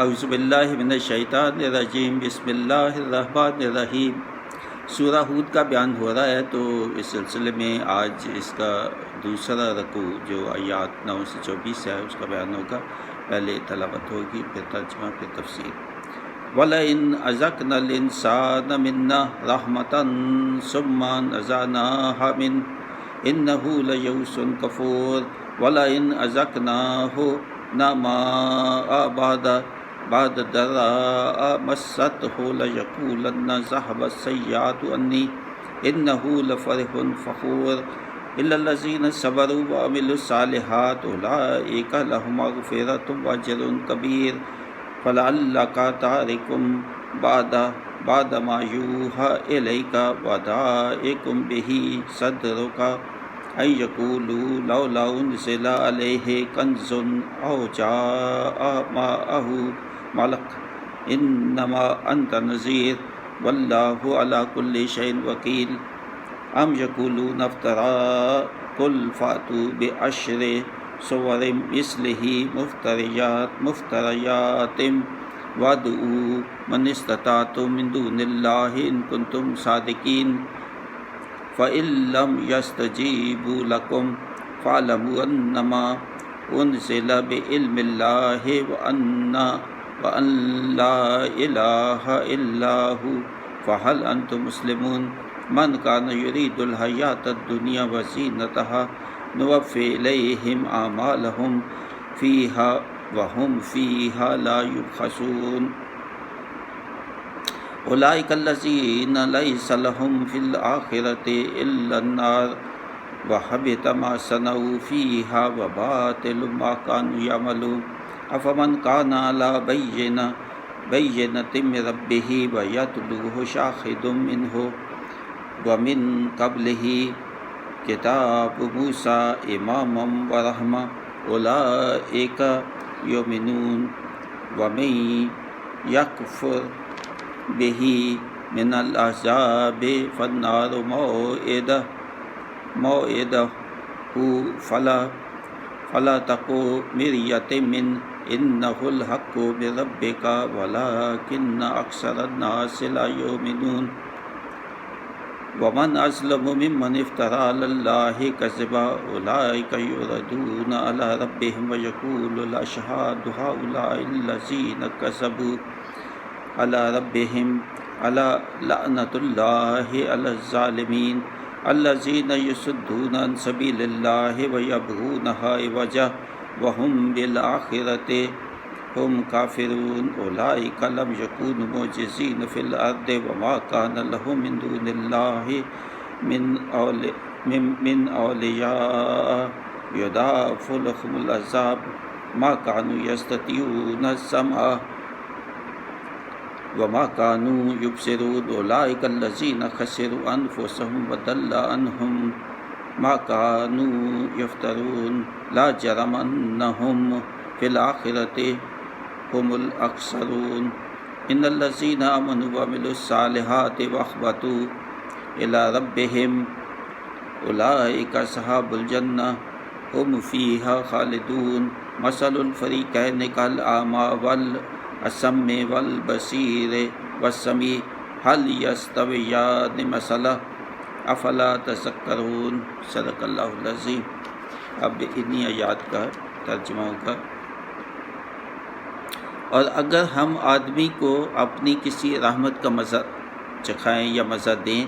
اعوذ باللہ من الشیطان الرجیم، بسم اللہ الرحمن الرحیم۔ سورہ ہود کا بیان ہو رہا ہے، تو اس سلسلے میں آج اس کا دوسرا رکوع جو آیات 9 سے 24 ہے اس کا بیان ہوگا۔ پہلے تلاوت ہوگی، پھر ترجمہ، پھر تفسیر۔ وَلَئِنْ أَذَقْنَا الْإِنسَانَ مِنَّا رَحْمَةً ثُمَّ نَزَعْنَاهَا مِنْهُ إِنَّهُ لَيَئُوسٌ كَفُورٌ وَلَئِنْ أَذَقْنَاهُ نَعْمَاءَ بعد ضراء مسته ليقولن ذهب السيئات عني إنه لفرح فخور إلا الذين صبروا وعملوا الصالحات أولئك لهم مغفرة وأجر كبير فلعلك تارك بعد ما يوحى إليك وضائق به صدرك أن يقولوا لولا أنزل عليه كنز أو جاء معه ملک انما انت نذیر واللہ علی کل شیء وکیل ام یقولون افترا قل فاتوا بعشر سور مثلہ مفتریات وادعوا من استطعتم من دون اللہ ان کنتم صادقین فإن لم يستجیبوا لکم فاعلموا انما انزل بعلم اللہ وَأَن لَا إِلَٰهَ إِلَّا هُوَ فَهَلْ أَنْتُمْ مُسْلِمُونَ مَنْ كَانَ يُرِيدُ الْحَيَاةَ الدُّنْيَا وَزِينَتَهَا نُوَفِّ إِلَيْهِمْ أَعْمَالَهُمْ فِيهَا وَهُمْ فِيهَا لَا يُبْخَسُونَ أُولَٰئِكَ الَّذِينَ لَيْسَ لَهُمْ فِي الْآخِرَةِ إِلَّا النَّارُ وَحَبِطَ مَا صَنَعُوا فِيهَا وَبَاطِلٌ مَا كَانُوا يَعْمَلُونَ افمن کان علی بینۃ من ربہ ویتلوہ شاہد منہ ومن قبلہ کتاب موسیٰ اماما ورحمۃ اولئک یؤمنون ومن یکفر بہ من الاحزاب فالنار موعدہ فلا تک مریۃ من انہ الحق من ربک ولکن اکثر الناس لا یؤمنون ومن اظلم ممن افتری علی اللہ کذبا اولئک یردون علی ربہم ویقول الاشہاد ہؤلاء الذین کذبوا علی ربہم الا لعنۃ اللہ علی الظالمین الذین یصدون عن سبیل اللہ ویبغونہا عوجا وهم بالآخرۃ هم کافرون اولئک لم یکونوا معجزین فی الارض وما کان لهم من دون اللہ من اولیاء یضاعف لهم العذاب ما كانوا یستطیعون السمع وما كانوا يبصرون اولئک الذین خسروا انفسهم وضل عنهم ما كانوا يفترون لا جرم انهم في الآخرة هم الاخسرون ان الذين آمنوا وعملوا الصالحات واخبتوا الى ربهم اولئك اصحاب الجنة هم فيها خالدون مثل الفريقين كالأعمى والأصم والبصير والسميع هل يستويان مثلا افلا تذکرون صدق اللہ العظیم۔ اب انہی آیات کا ترجمہ ہوگا۔ اور اگر ہم آدمی کو اپنی کسی رحمت کا مزہ چکھائیں یا مزہ دیں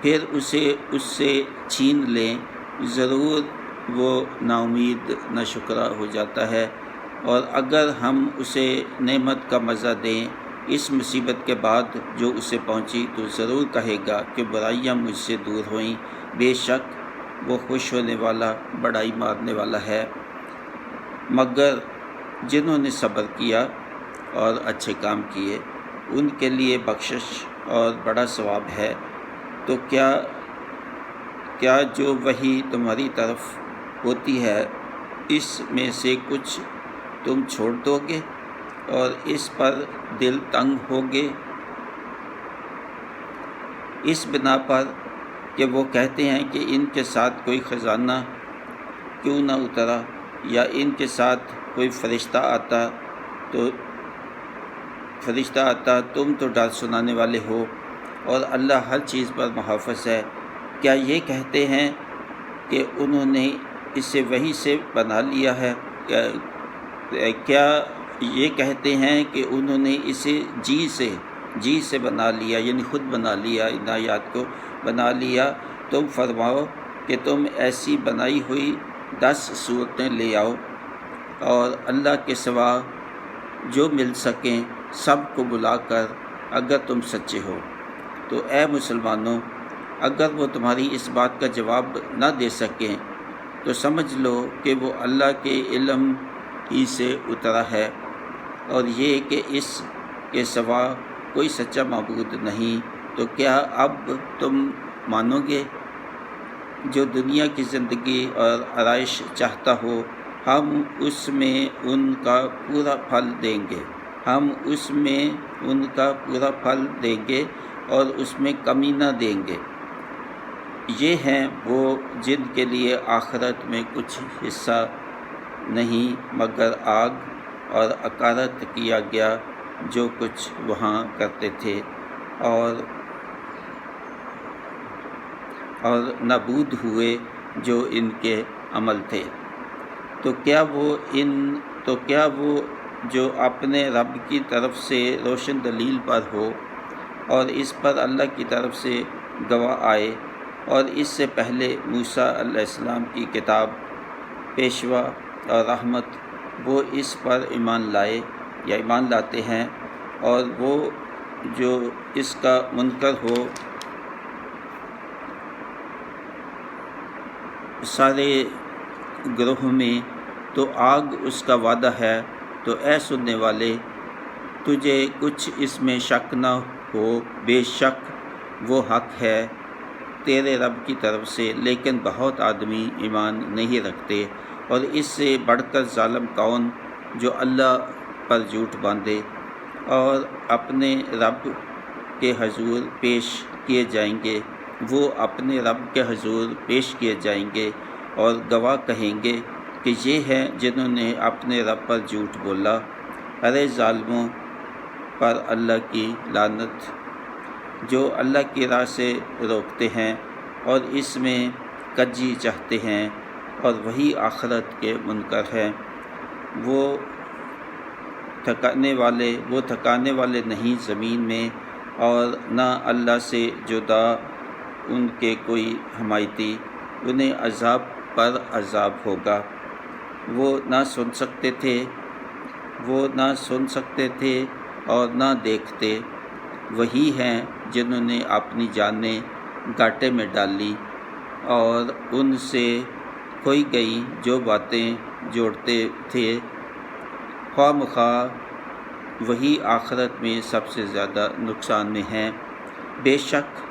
پھر اسے اس سے چھین لیں، ضرور وہ نا امید نہ شکرا ہو جاتا ہے۔ اور اگر ہم اسے نعمت کا مزہ دیں اس مصیبت کے بعد جو اسے پہنچی تو ضرور کہے گا کہ برائیاں مجھ سے دور ہوئیں، بے شک وہ خوش ہونے والا بڑائی مارنے والا ہے۔ مگر جنہوں نے صبر کیا اور اچھے کام کیے ان کے لیے بخشش اور بڑا ثواب ہے۔ تو کیا جو وحی تمہاری طرف ہوتی ہے اس میں سے کچھ تم چھوڑ دو گے اور اس پر دل تنگ ہوگے اس بنا پر کہ وہ کہتے ہیں کہ ان کے ساتھ کوئی خزانہ کیوں نہ اترا یا ان کے ساتھ کوئی فرشتہ آتا فرشتہ آتا، تم تو ڈر سنانے والے ہو، اور اللہ ہر چیز پر محافظ ہے۔ کیا یہ کہتے ہیں کہ انہوں نے اسے وحی سے بنا لیا ہے؟ کیا یہ کہتے ہیں کہ انہوں نے اسے جی سے بنا لیا، یعنی خود بنا لیا، ان آیات کو بنا لیا؟ تم فرماؤ کہ تم ایسی بنائی ہوئی 10 صورتیں لے آؤ، اور اللہ کے سوا جو مل سکیں سب کو بلا کر، اگر تم سچے ہو۔ تو اے مسلمانوں، اگر وہ تمہاری اس بات کا جواب نہ دے سکیں تو سمجھ لو کہ وہ اللہ کے علم ہی سے اترا ہے، اور یہ کہ اس کے سوا کوئی سچا معبود نہیں۔ تو کیا اب تم مانو گے؟ جو دنیا کی زندگی اور آرائش چاہتا ہو، ہم اس میں ان کا پورا پھل دیں گے، اور اس میں کمی نہ دیں گے۔ یہ ہیں وہ جن کے لیے آخرت میں کچھ حصہ نہیں مگر آگ، اور اکارت کیا گیا جو کچھ وہاں کرتے تھے، اور نابود ہوئے جو ان کے عمل تھے۔ تو کیا وہ جو اپنے رب کی طرف سے روشن دلیل پر ہو، اور اس پر اللہ کی طرف سے گواہ آئے، اور اس سے پہلے موسیٰ علیہ السلام کی کتاب پیشوا اور رحمت، وہ اس پر ایمان لاتے ہیں، اور وہ جو اس کا منکر ہو سارے گروہ میں، تو آگ اس کا وعدہ ہے۔ تو اے سننے والے، تجھے کچھ اس میں شک نہ ہو، بے شک وہ حق ہے تیرے رب کی طرف سے، لیکن بہت آدمی ایمان نہیں رکھتے۔ اور اس سے بڑھ کر ظالم کون جو اللہ پر جھوٹ باندھے، اور اپنے رب کے حضور پیش کیے جائیں گے۔ وہ اپنے رب کے حضور پیش کیے جائیں گے اور گواہ کہیں گے کہ یہ ہیں جنہوں نے اپنے رب پر جھوٹ بولا۔ ارے ظالموں پر اللہ کی لعنت، جو اللہ کی راہ سے روکتے ہیں اور اس میں کجی چاہتے ہیں، اور وہی آخرت کے منکر ہیں۔ وہ تھکانے والے نہیں زمین میں، اور نہ اللہ سے جدا ان کے کوئی حمایتی۔ انہیں عذاب پر عذاب ہوگا۔ وہ نہ سن سکتے تھے اور نہ دیکھتے۔ وہی ہیں جنہوں نے اپنی جانیں گھاٹے میں ڈالی، اور ان سے کھوئی گئی جو باتیں جوڑتے تھے۔ خواہ مخواہ وہی آخرت میں سب سے زیادہ نقصان میں ہیں۔ بے شک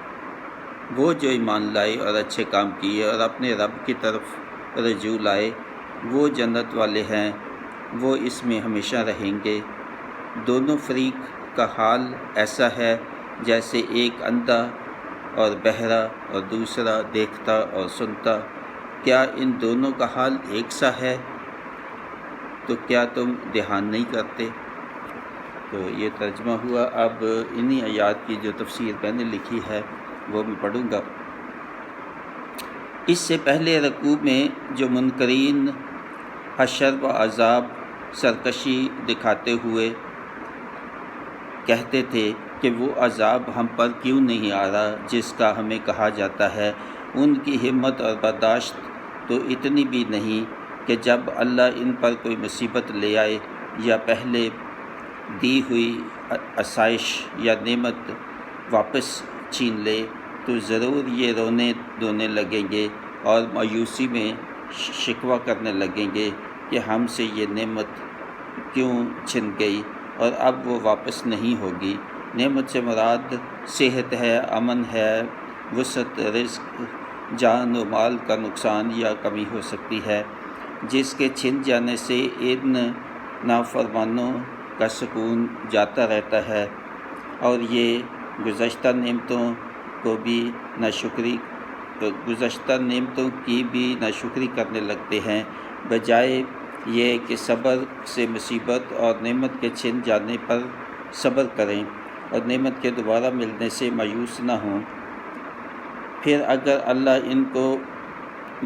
وہ جو ایمان لائے اور اچھے کام کیے اور اپنے رب کی طرف رجوع لائے، وہ جنت والے ہیں، وہ اس میں ہمیشہ رہیں گے۔ دونوں فریق کا حال ایسا ہے جیسے ایک اندھا اور بہرا اور دوسرا دیکھتا اور سنتا۔ کیا ان دونوں کا حال ایک سا ہے؟ تو کیا تم دھیان نہیں کرتے؟ تو یہ ترجمہ ہوا۔ اب انہی آیات کی جو تفسیر میں نے لکھی ہے وہ میں پڑھوں گا۔ اس سے پہلے رکوع میں جو منکرین حشر و عذاب سرکشی دکھاتے ہوئے کہتے تھے کہ وہ عذاب ہم پر کیوں نہیں آ رہا جس کا ہمیں کہا جاتا ہے، ان کی ہمت اور برداشت تو اتنی بھی نہیں کہ جب اللہ ان پر کوئی مصیبت لے آئے یا پہلے دی ہوئی آسائش یا نعمت واپس چھین لے تو ضرور یہ رونے دھونے لگیں گے اور مایوسی میں شکوہ کرنے لگیں گے کہ ہم سے یہ نعمت کیوں چھن گئی اور اب وہ واپس نہیں ہوگی۔ نعمت سے مراد صحت ہے، امن ہے، وسعت رزق، جان و مال کا نقصان یا کمی ہو سکتی ہے، جس کے چھن جانے سے ان نافرمانوں کا سکون جاتا رہتا ہے، اور یہ گزشتہ نعمتوں کی بھی ناشکری کرنے لگتے ہیں، بجائے یہ کہ صبر سے مصیبت اور نعمت کے چھن جانے پر صبر کریں اور نعمت کے دوبارہ ملنے سے مایوس نہ ہوں۔ پھر اگر اللہ ان کو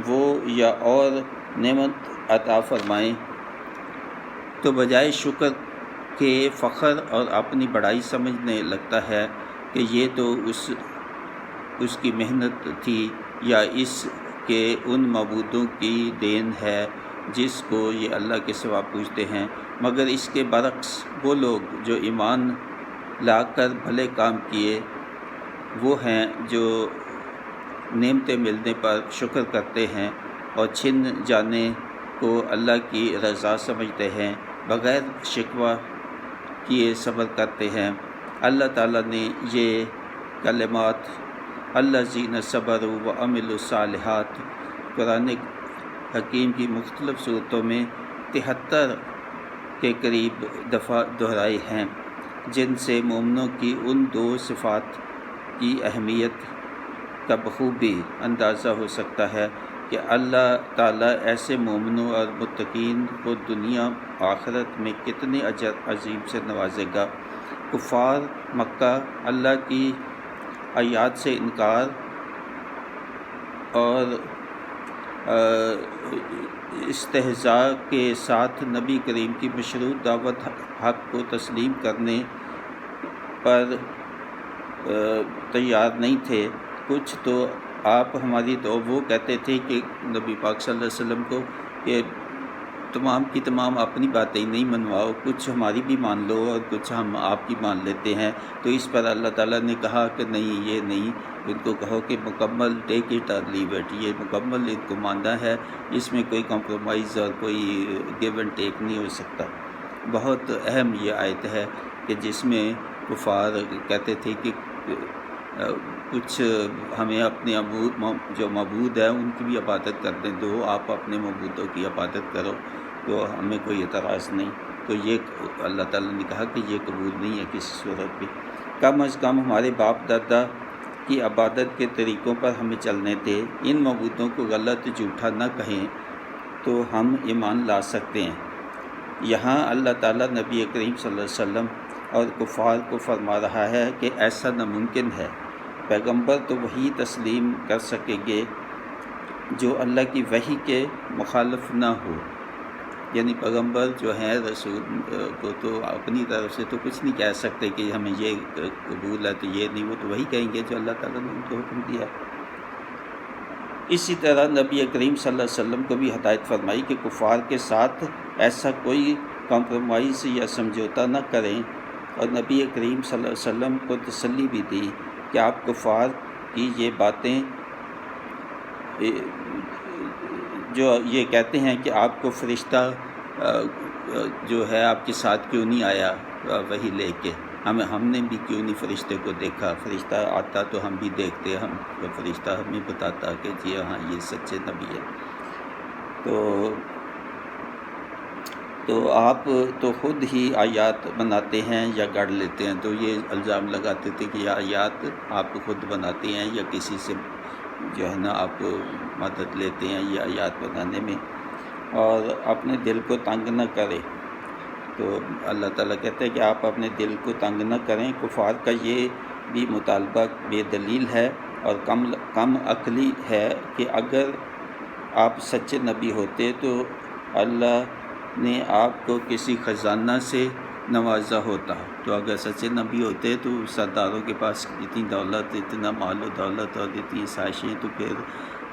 وہ یا اور نعمت عطا فرمائیں تو بجائے شکر کے فخر اور اپنی بڑائی سمجھنے لگتا ہے کہ یہ تو اس کی محنت تھی یا اس کے ان معبودوں کی دین ہے جس کو یہ اللہ کے سوا پوجتے ہیں۔ مگر اس کے برعکس وہ لوگ جو ایمان لا کر بھلے کام کیے وہ ہیں جو نعمتیں ملنے پر شکر کرتے ہیں اور چھن جانے کو اللہ کی رضا سمجھتے ہیں، بغیر شکوہ کیے صبر کرتے ہیں۔ اللہ تعالیٰ نے یہ کلمات الذین صبروا وعملوا الصالحات قرآن حکیم کی مختلف صورتوں میں 73 کے قریب دفعہ دہرائے ہیں، جن سے مومنوں کی ان 2 صفات کی اہمیت کا بخوبی اندازہ ہو سکتا ہے کہ اللہ تعالیٰ ایسے مومنوں اور متقین کو دنیا آخرت میں کتنے اجر عظیم سے نوازے گا۔ کفار مکہ اللہ کی آیات سے انکار اور استہزاء کے ساتھ نبی کریم کی مشروط دعوت حق کو تسلیم کرنے پر تیار نہیں تھے۔ کچھ تو آپ ہماری تو وہ کہتے تھے کہ نبی پاک صلی اللہ علیہ وسلم کو کہ تمام کی تمام اپنی باتیں نہیں منواؤ، کچھ ہماری بھی مان لو اور کچھ ہم آپ کی مان لیتے ہیں۔ تو اس پر اللہ تعالیٰ نے کہا کہ نہیں، یہ نہیں، ان کو کہو کہ مکمل ٹیک اٹ اور لیو اٹ، یہ مکمل ان کو ماننا ہے، اس میں کوئی کمپرومائز اور کوئی گیو اینڈ ٹیک نہیں ہو سکتا۔ بہت اہم یہ آیت ہے کہ جس میں کفار کہتے تھے کہ کچھ ہمیں اپنے جو معبود ہیں ان کی بھی عبادت کرنے دو، آپ اپنے معبودوں کی عبادت کرو، تو ہمیں کوئی اعتراض نہیں۔ تو یہ اللہ تعالیٰ نے کہا کہ یہ قبول نہیں ہے کسی صورت بھی۔ کم از کم ہمارے باپ دادا کی عبادت کے طریقوں پر ہمیں چلنے دے، ان معبودوں کو غلط جھوٹا نہ کہیں تو ہم ایمان لا سکتے ہیں۔ یہاں اللہ تعالیٰ نبی کریم صلی اللہ علیہ وسلم اور کفار کو فرما رہا ہے کہ ایسا ناممکن ہے، پیغمبر تو وہی تسلیم کر سکیں گے جو اللہ کی وحی کے مخالف نہ ہو، یعنی پیغمبر جو ہیں رسول کو تو اپنی طرف سے تو کچھ نہیں کہہ سکتے کہ ہمیں یہ قبول ہے تو یہ نہیں، وہ تو وہی کہیں گے جو اللہ تعالیٰ نے ان کو حکم دیا۔ اسی طرح نبی کریم صلی اللہ علیہ وسلم کو بھی ہدایت فرمائی کہ کفار کے ساتھ ایسا کوئی کمپرومائز یا سمجھوتا نہ کریں، اور نبی کریم صلی اللہ علیہ وسلم کو تسلی بھی دی کہ آپ کفار کی یہ باتیں جو یہ کہتے ہیں کہ آپ کو فرشتہ جو ہے آپ کے ساتھ کیوں نہیں آیا وہی لے کے، ہم نے بھی کیوں نہیں فرشتے کو دیکھا، فرشتہ آتا تو ہم بھی دیکھتے، فرشتہ ہمیں بتاتا کہ جی ہاں یہ سچے نبی ہے۔ تو آپ تو خود ہی آیات بناتے ہیں یا گڑھ لیتے ہیں، تو یہ الزام لگاتے تھے کہ یہ آیات آپ خود بناتے ہیں یا کسی سے جو ہے نا آپ مدد لیتے ہیں یہ آیات بنانے میں، اور اپنے دل کو تنگ نہ کریں۔ تو اللہ تعالیٰ کہتے ہیں کہ آپ اپنے دل کو تنگ نہ کریں۔ کفار کا یہ بھی مطالبہ بے دلیل ہے اور کم عقلی ہے کہ اگر آپ سچے نبی ہوتے تو اللہ نے آپ کو کسی خزانہ سے نوازا ہوتا، تو اگر سچے نبی ہوتے تو سرداروں کے پاس اتنی دولت، اتنا مال و دولت اور اتنی سائشیں، تو پھر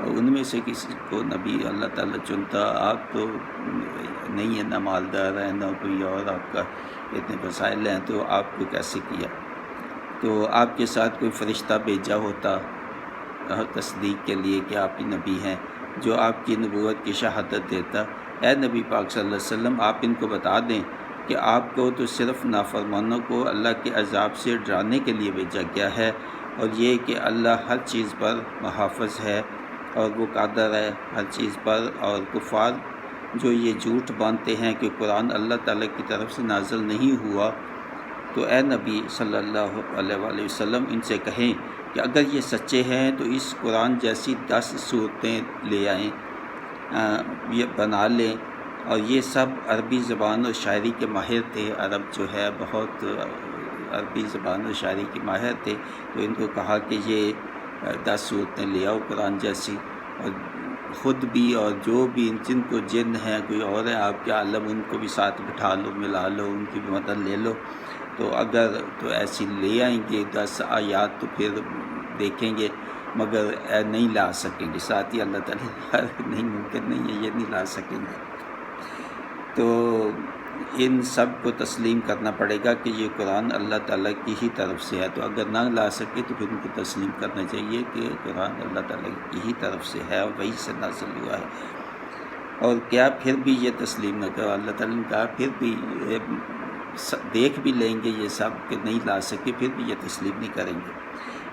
ان میں سے کسی کو نبی اللہ تعالیٰ چنتا۔ آپ تو نہیں ہے، نہ مالدار ہیں نہ کوئی اور آپ کا اتنے وسائل ہیں، تو آپ کو کیسے کیا؟ تو آپ کے ساتھ کوئی فرشتہ بھیجا ہوتا تصدیق کے لیے کہ آپ کی نبی ہیں، جو آپ کی نبوت کی شہادت دیتا۔ اے نبی پاک صلی اللہ علیہ وسلم، آپ ان کو بتا دیں کہ آپ کو تو صرف نافرمانوں کو اللہ کے عذاب سے ڈرانے کے لیے بھیجا گیا ہے، اور یہ کہ اللہ ہر چیز پر محافظ ہے اور وہ قادر ہے ہر چیز پر۔ اور کفار جو یہ جھوٹ باندھتے ہیں کہ قرآن اللہ تعالیٰ کی طرف سے نازل نہیں ہوا، تو اے نبی صلی اللہ علیہ وآلہ وسلم ان سے کہیں کہ اگر یہ سچے ہیں تو اس قرآن جیسی 10 صورتیں لے آئیں، یہ بنا لیں اور یہ سب عربی زبان اور شاعری کے ماہر تھے۔ عرب جو ہے بہت عربی زبان اور شاعری کے ماہر تھے، تو ان کو کہا کہ یہ 10 صورتیں لے آؤ قرآن جیسی، اور خود بھی اور جو بھی جن کو جن ہیں، کوئی اور ہے آپ کے عالم، ان کو بھی ساتھ بٹھا لو، ملا لو، ان کی بھی مدد لے لو۔ تو اگر تو ایسی لے آئیں گے 10 آیات تو پھر دیکھیں گے، مگر نہیں لا سکیں گے، ساتھ ہی اللہ تعالیٰ نہیں ممکن نہیں ہے، یہ نہیں لا سکیں گے۔ تو ان سب کو تسلیم کرنا پڑے گا کہ یہ قرآن اللہ تعالیٰ کی ہی طرف سے ہے، تو اگر نہ لا سکے تو پھر ان کو تسلیم کرنا چاہیے کہ قرآن اللہ تعالیٰ کی ہی طرف سے ہے اور وہی سے نازل ہوا ہے۔ اور کیا پھر بھی یہ تسلیم نہ کرو، اللہ تعالیٰ نے کہا پھر بھی دیکھ بھی لیں گے یہ سب کہ نہیں لا سکے، پھر بھی یہ تسلیم نہیں کریں گے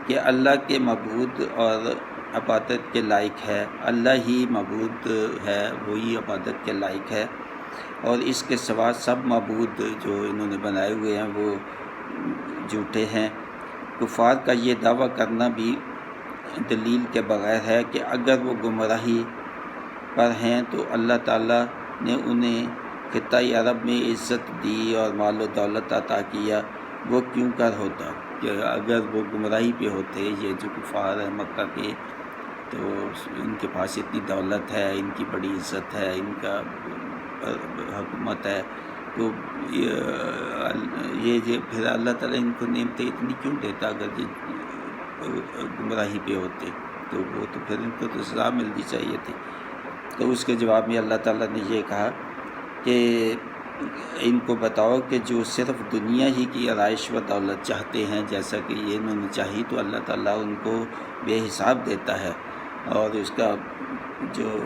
کہ اللہ کے معبود اور عبادت کے لائق ہے، اللہ ہی معبود ہے، وہی عبادت کے لائق ہے، اور اس کے سوا سب معبود جو انہوں نے بنائے ہوئے ہیں وہ جھوٹے ہیں۔ کفار کا یہ دعویٰ کرنا بھی دلیل کے بغیر ہے کہ اگر وہ گمراہی پر ہیں تو اللہ تعالیٰ نے انہیں خطۂ عرب میں عزت دی اور مال و دولت عطا کیا، وہ کیوں کر ہوتا کہ اگر وہ گمراہی پہ ہوتے، یہ جو کفار ہیں مکہ کے، تو ان کے پاس اتنی دولت ہے، ان کی بڑی عزت ہے، ان کا حکومت ہے، تو یہ پھر اللہ تعالیٰ ان کو نعمتیں اتنی کیوں دیتا اگر یہ گمراہی پہ ہوتے، تو وہ تو پھر ان کو تو سزا ملنی چاہیے تھی۔ تو اس کے جواب میں اللہ تعالیٰ نے یہ کہا کہ ان کو بتاؤ کہ جو صرف دنیا ہی کی آرائش و دولت چاہتے ہیں، جیسا کہ یہ انہوں نے چاہی، تو اللہ تعالیٰ ان کو بے حساب دیتا ہے، اور اس کا جو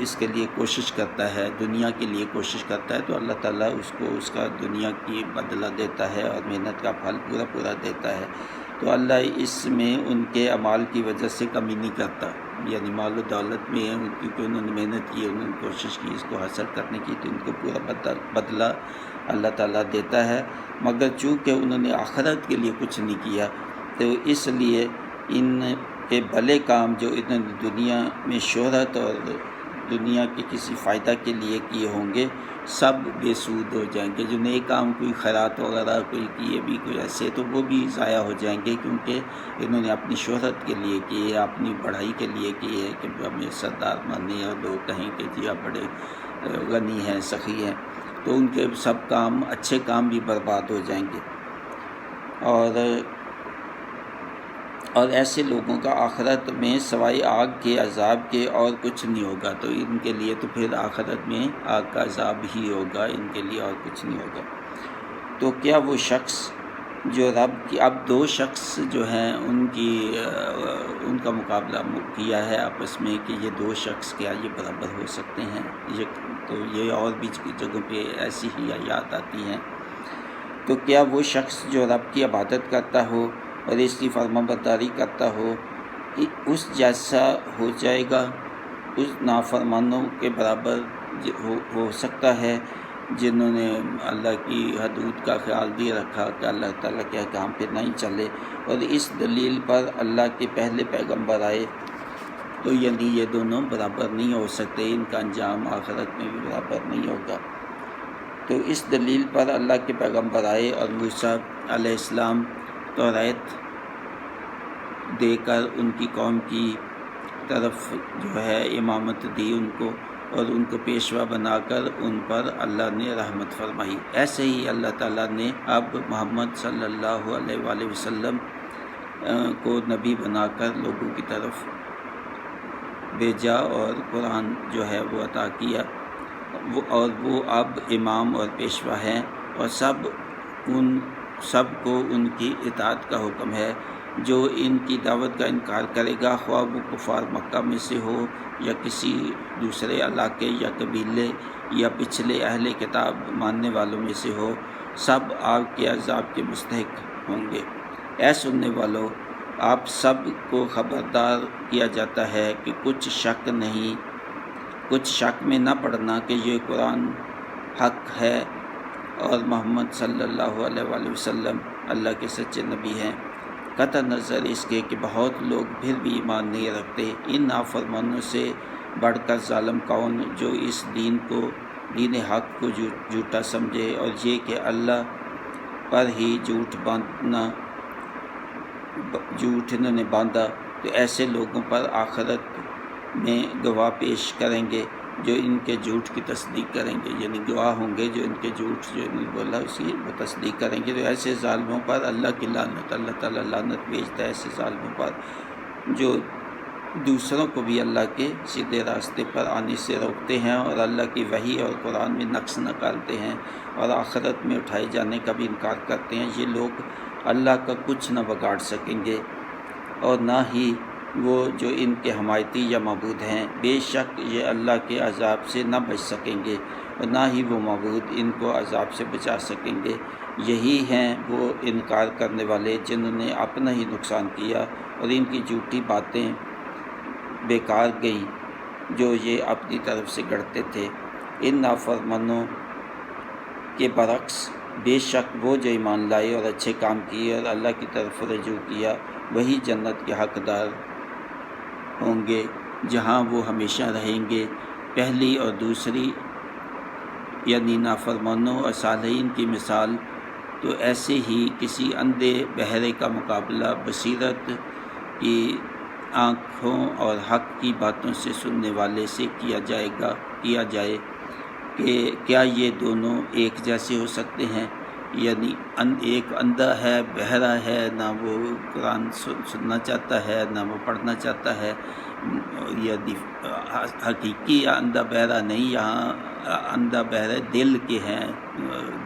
اس کے لیے کوشش کرتا ہے، دنیا کے لیے کوشش کرتا ہے، تو اللہ تعالیٰ اس کو اس کا دنیا کی بدلہ دیتا ہے اور محنت کا پھل پورا پورا دیتا ہے۔ تو اللہ اس میں ان کے اعمال کی وجہ سے کمی نہیں کرتا، یعنی مال و دولت میں کیونکہ انہوں نے محنت کی، انہوں نے کوشش کی اس کو حاصل کرنے کی، تو ان کو پورا بدلہ اللہ تعالیٰ دیتا ہے، مگر چونکہ انہوں نے آخرت کے لیے کچھ نہیں کیا، تو اس لیے ان کے بھلے کام جو انہوں نے دنیا میں شہرت اور دنیا کے کسی فائدہ کے لیے کیے ہوں گے، سب بے سود ہو جائیں گے۔ جو نئے کام کوئی خیرات وغیرہ کوئی کیے بھی کوئی ایسے، تو وہ بھی ضائع ہو جائیں گے، کیونکہ انہوں نے اپنی شہرت کے لیے کیے، اپنی بڑھائی کے لیے کیے کہ ہمیں سردار مانے اور لوگ کہیں کہ جی آپ بڑے غنی ہیں، سخی ہیں، تو ان کے سب کام اچھے کام بھی برباد ہو جائیں گے۔ اور ایسے لوگوں کا آخرت میں سوائے آگ کے عذاب کے اور کچھ نہیں ہوگا، تو ان کے لیے تو پھر آخرت میں آگ کا عذاب ہی ہوگا، ان کے لیے اور کچھ نہیں ہوگا۔ تو کیا وہ شخص جو رب کی، اب 2 شخص جو ہیں ان کا مقابلہ کیا ہے آپس میں کہ یہ 2 شخص کیا یہ برابر ہو سکتے ہیں، تو یہ اور بھی جگہوں پہ ایسی ہی آیات آتی ہیں۔ تو کیا وہ شخص جو رب کی عبادت کرتا ہو اور اس کی فرمانبرداری کرتا ہو، اس جیسا ہو جائے گا، اس نافرمانوں کے برابر ہو سکتا ہے جنہوں نے اللہ کی حدود کا خیال دے رکھا کہ اللہ تعالیٰ کے احکام پہ نہیں چلے، اور اس دلیل پر اللہ کے پہلے پیغمبر آئے، تو یعنی یہ دونوں برابر نہیں ہو سکتے، ان کا انجام آخرت میں بھی برابر نہیں ہوگا۔ تو اس دلیل پر اللہ کے پیغمبر آئے اور موسیٰ علیہ السلام توریت دے کر ان کی قوم کی طرف جو ہے امامت دی ان کو، اور ان کو پیشوا بنا کر ان پر اللہ نے رحمت فرمائی۔ ایسے ہی اللہ تعالیٰ نے اب محمد صلی اللہ علیہ وآلہ وسلم کو نبی بنا کر لوگوں کی طرف بھیجا اور قرآن جو ہے وہ عطا کیا، اور وہ اب امام اور پیشوا ہیں، اور سب کو ان کی اطاعت کا حکم ہے۔ جو ان کی دعوت کا انکار کرے گا، خواہ وہ کفار مکہ میں سے ہو یا کسی دوسرے علاقے یا قبیلے یا پچھلے اہل کتاب ماننے والوں میں سے ہو، سب آگ کے عذاب کے مستحق ہوں گے۔ اے سننے والوں، آپ سب کو خبردار کیا جاتا ہے کہ کچھ شک میں نہ پڑنا کہ یہ قرآن حق ہے اور محمد صلی اللہ علیہ وآلہ وسلم اللہ کے سچے نبی ہیں۔ قطع نظر اس کے کہ بہت لوگ پھر بھی ایمان نہیں رکھتے، ان نافرمانوں سے بڑھ کر ظالم کون جو اس دین حق کو جھوٹا سمجھے، اور یہ کہ اللہ پر ہی جھوٹ انہوں نے باندھا، تو ایسے لوگوں پر آخرت میں گواہ پیش کریں گے جو ان کے جھوٹ کی تصدیق کریں گے، یعنی گواہ ہوں گے جو ان کے جھوٹ جو انہوں نے بولا اس کی وہ تصدیق کریں گے۔ تو ایسے ظالموں پر اللہ کی لعنت، اللہ تعالیٰ لعنت بھیجتا ہے ایسے ظالموں پر جو دوسروں کو بھی اللہ کے سیدھے راستے پر آنے سے روکتے ہیں، اور اللہ کی وحی اور قرآن میں نقص نکالتے ہیں، اور آخرت میں اٹھائے جانے کا بھی انکار کرتے ہیں۔ یہ لوگ اللہ کا کچھ نہ بگاڑ سکیں گے، اور نہ ہی وہ جو ان کے حمایتی یا معبود ہیں، بے شک یہ اللہ کے عذاب سے نہ بچ سکیں گے، اور نہ ہی وہ معبود ان کو عذاب سے بچا سکیں گے۔ یہی ہیں وہ انکار کرنے والے جنہوں نے اپنا ہی نقصان کیا، اور ان کی جھوٹی باتیں بیکار گئیں جو یہ اپنی طرف سے گڑھتے تھے۔ ان نافرمانوں کے برعکس بے شک وہ جو ایمان لائے اور اچھے کام کیے اور اللہ کی طرف رجوع کیا، وہی جنت کے حقدار ہوں گے جہاں وہ ہمیشہ رہیں گے۔ پہلی اور دوسری یعنی نافرمانوں اور صالحین کی مثال تو ایسے ہی کسی اندھے بہرے کا مقابلہ بصیرت کی آنکھوں اور حق کی باتوں سے سننے والے سے کیا جائے کہ کیا یہ دونوں ایک جیسے ہو سکتے ہیں؟ یعنی ایک اندھا ہے، بہرا ہے، نہ وہ قرآن سننا چاہتا ہے نہ وہ پڑھنا چاہتا ہے، یعنی حقیقی اندھا بہرا نہیں، یہاں اندھا بہرے دل کے ہیں،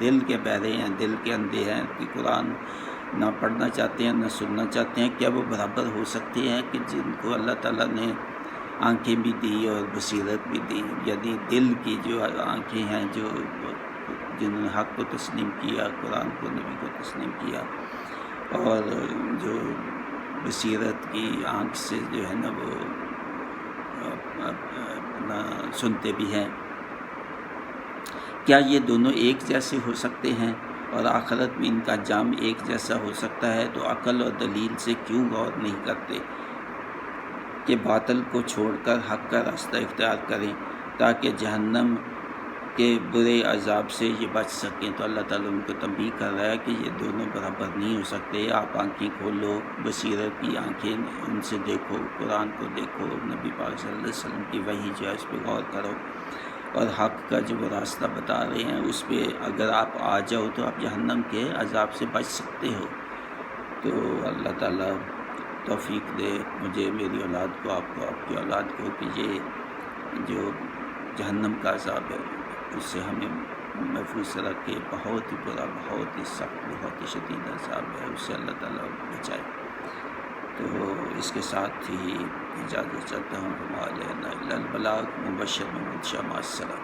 دل کے بہرے ہیں، دل کے اندھے ہیں کہ قرآن نہ پڑھنا چاہتے ہیں نہ سننا چاہتے ہیں۔ کیا وہ برابر ہو سکتے ہیں کہ جن کو اللہ تعالیٰ نے آنکھیں بھی دی اور بصیرت بھی دی، یعنی دل کی جو آنکھیں ہیں جنہوں نے حق کو تسلیم کیا، قرآن کو، نبی کو تسلیم کیا، اور جو بصیرت کی آنکھ سے جو ہے نا وہ اپنا سنتے بھی ہیں، کیا یہ دونوں ایک جیسے ہو سکتے ہیں اور آخرت میں ان کا انجام ایک جیسا ہو سکتا ہے؟ تو عقل اور دلیل سے کیوں غور نہیں کرتے کہ باطل کو چھوڑ کر حق کا راستہ اختیار کریں تاکہ جہنم کے برے عذاب سے یہ بچ سکیں۔ تو اللہ تعالیٰ ان کو تنبیہ کر رہا ہے کہ یہ دونوں برابر نہیں ہو سکتے۔ آپ آنکھیں کھولو، بصیرت کی آنکھیں ان سے دیکھو، قرآن کو دیکھو، نبی پاک صلی اللہ علیہ وسلم کی وحی جو ہے اس پہ غور کرو، اور حق کا جو وہ راستہ بتا رہے ہیں اس پہ اگر آپ آ جاؤ تو آپ جہنم کے عذاب سے بچ سکتے ہو۔ تو اللہ تعالیٰ توفیق دے مجھے، میری اولاد کو، آپ کو، آپ کی اولاد کو، کہ یہ جو جہنم کا عذاب ہے اس سے ہمیں محفوظ رکھے۔ بہت ہی برا، بہت ہی سخت، بہت ہی شدید عذاب ہے، اس سے اللہ تعالیٰ بچائے۔ تو اس کے ساتھ ہی اجازت چاہتا ہوں۔ وما علینا الا البلاغ، مبشر محمد شاہ، مع السلام۔